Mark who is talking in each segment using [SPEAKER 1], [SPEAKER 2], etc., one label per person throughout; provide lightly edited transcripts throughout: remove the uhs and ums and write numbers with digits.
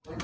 [SPEAKER 1] Jaga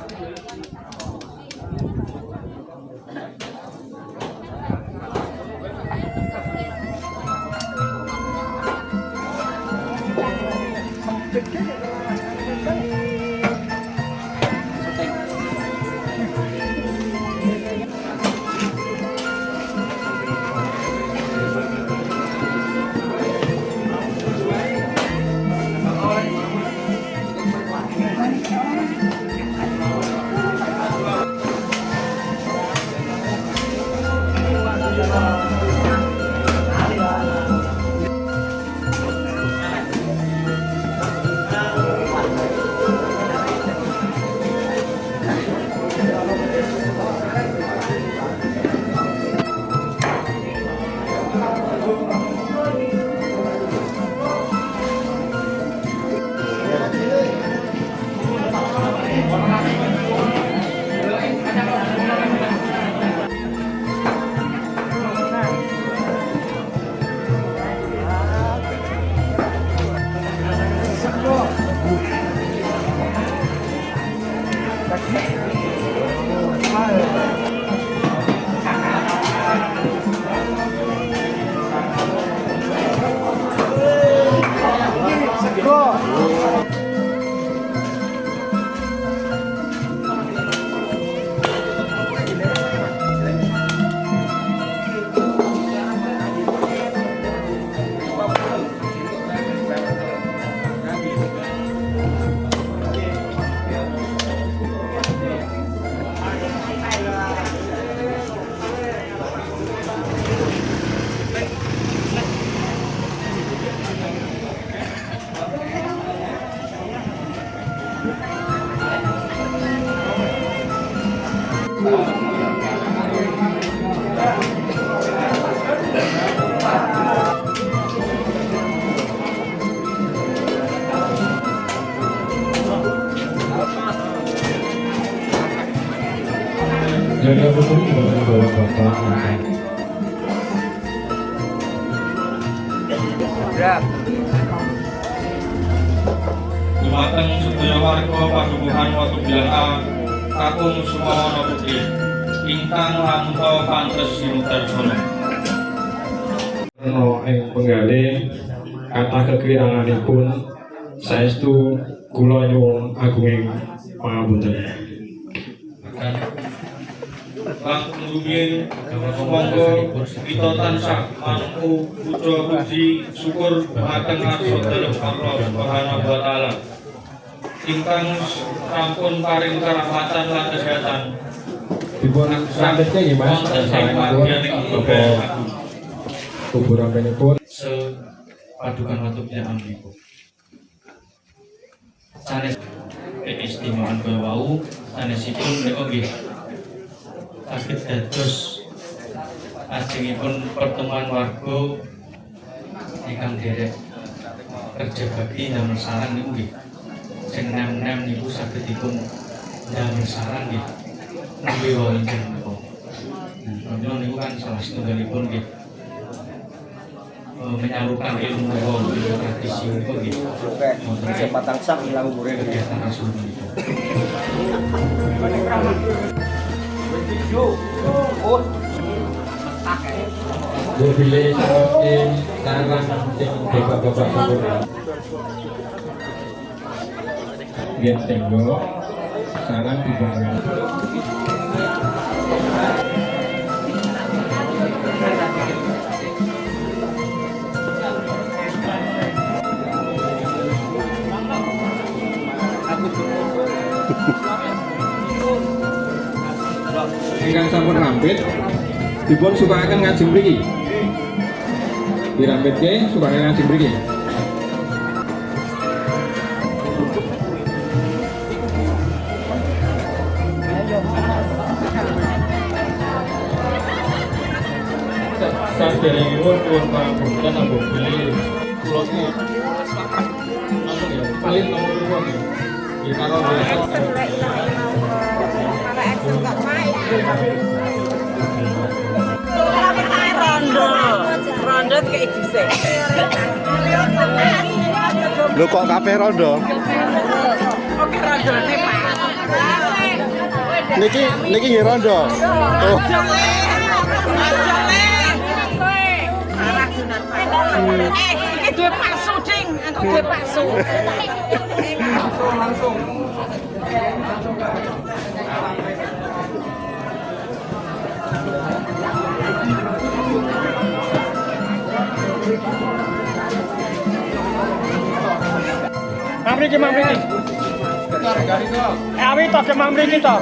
[SPEAKER 1] betul bapak-bapak.
[SPEAKER 2] Dumateng sedaya warga padukuhan Watu Bilang kakung Sumawana Putri ingkang lampa pantes sinutarsono.
[SPEAKER 1] Ing penggalih kathah kekiranganipun saestu kula nyuwun agunging pangapunten.
[SPEAKER 2] Langkung rumiyin monggo kita tansah mampu puja puji syukur dhateng ngarsa dalem Allah Subhanahu wa taala ingkang sampun paring karahmatan lan kesehatan.
[SPEAKER 1] Dipun sambetke nggih Mas. Kuburanipun
[SPEAKER 2] Padukan Watu Bilang niku. Sanes keistimewaan kaya wau sanesipun menika nggih saged dados ajengipun pertemuan warga ingkang derek kerja bakti damel sarang niku nggih. Sing nem-nem niku saged dipun damel sarang nggih. Nembe wau inggih menika. Nah, niku kan salah setunggalipun nggih menyalurkan ilmu wau tradisi niku nggih.
[SPEAKER 3] Siapa tansah ilang umure
[SPEAKER 2] kegiatan rasul niku.
[SPEAKER 1] Bile saking sarang sing bapak-bapak sempurna. Nggih tenggo sarang dibangun. Ingkang sampun rampit dipun sukakaken ngajeng mriki. Dirampitke sukakaken ngajeng mriki. Saderengipun nuwun pangapunten ambung bilih kula iki paling nomor 2 nggih. Nggih karo
[SPEAKER 4] rondo kayak dhisik.
[SPEAKER 3] Lho kok kabeh rondo?
[SPEAKER 4] Oke rondone Pak. niki nggih rondo. Oh.
[SPEAKER 5] Iki duwe bakso, Ding. Aku duwe bakso.
[SPEAKER 1] Langsung.
[SPEAKER 6] Mamriki. Awi to ke mamriki to.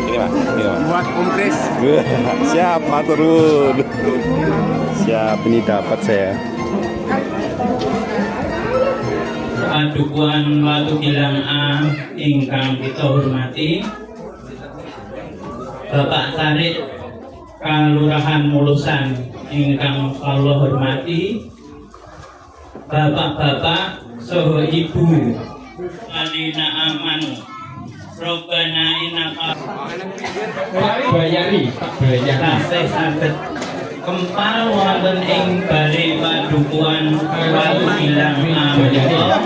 [SPEAKER 4] Ini Pak, ini Pak.
[SPEAKER 3] Buat kompres.
[SPEAKER 4] Siap, maturun. Siap, ini dapat saya.
[SPEAKER 2] Padukuhan Watu Gilang A ingkang kita hormati, Bapak Tarik Kalurahan Mulusan ingkang kula hormati, bapak-bapak saha ibu alina amanu Robbana innaka
[SPEAKER 1] Pak Bayari.
[SPEAKER 2] tasih saged kempal wonten ing bali padukuhan Watu Gilang A menika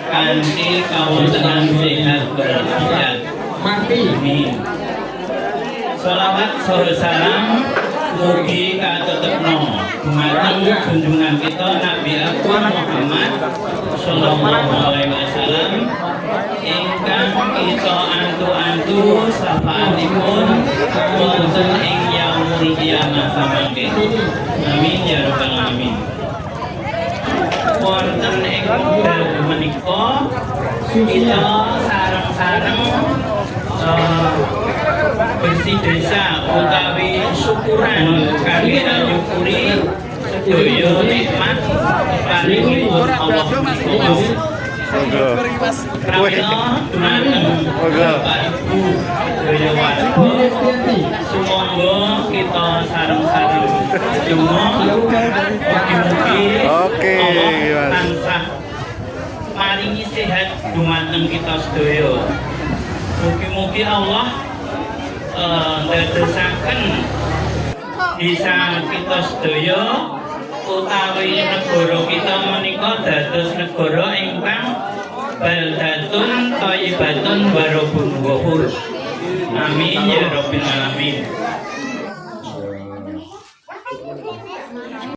[SPEAKER 2] kanthi kawontenan sehat walafiat.
[SPEAKER 1] Mati.
[SPEAKER 2] Amin. Sholawat saha salam mugi katetepno dumateng junjungan kita Nabi Agung Muhammad sallallahu alaihi wasallam ingkang kita antu-antu syafaatipun wonten ing yaumul qiyamah samangke. Amin ya rabbal alamin. Wonten ing wekdal menika kita sareng-sareng bersih desa utawi syukuran kangge nyukuri sedaya nikmat paringipun Allah Gusti. Pramila dumateng Bapak Ibu sedaya warga sumangga kita sareng-sareng donga mugi-mugi
[SPEAKER 4] Oke,
[SPEAKER 2] Allah
[SPEAKER 4] Mas.
[SPEAKER 2] tansah paringi sehat dumateng kita sedaya. Mugi-mugi Allah ndadosaken bisa kita sedaya utawi negara kita menika dados negara ingkang baldatun thayyibatun warabun ghafur. Amin ya rabbil alamin.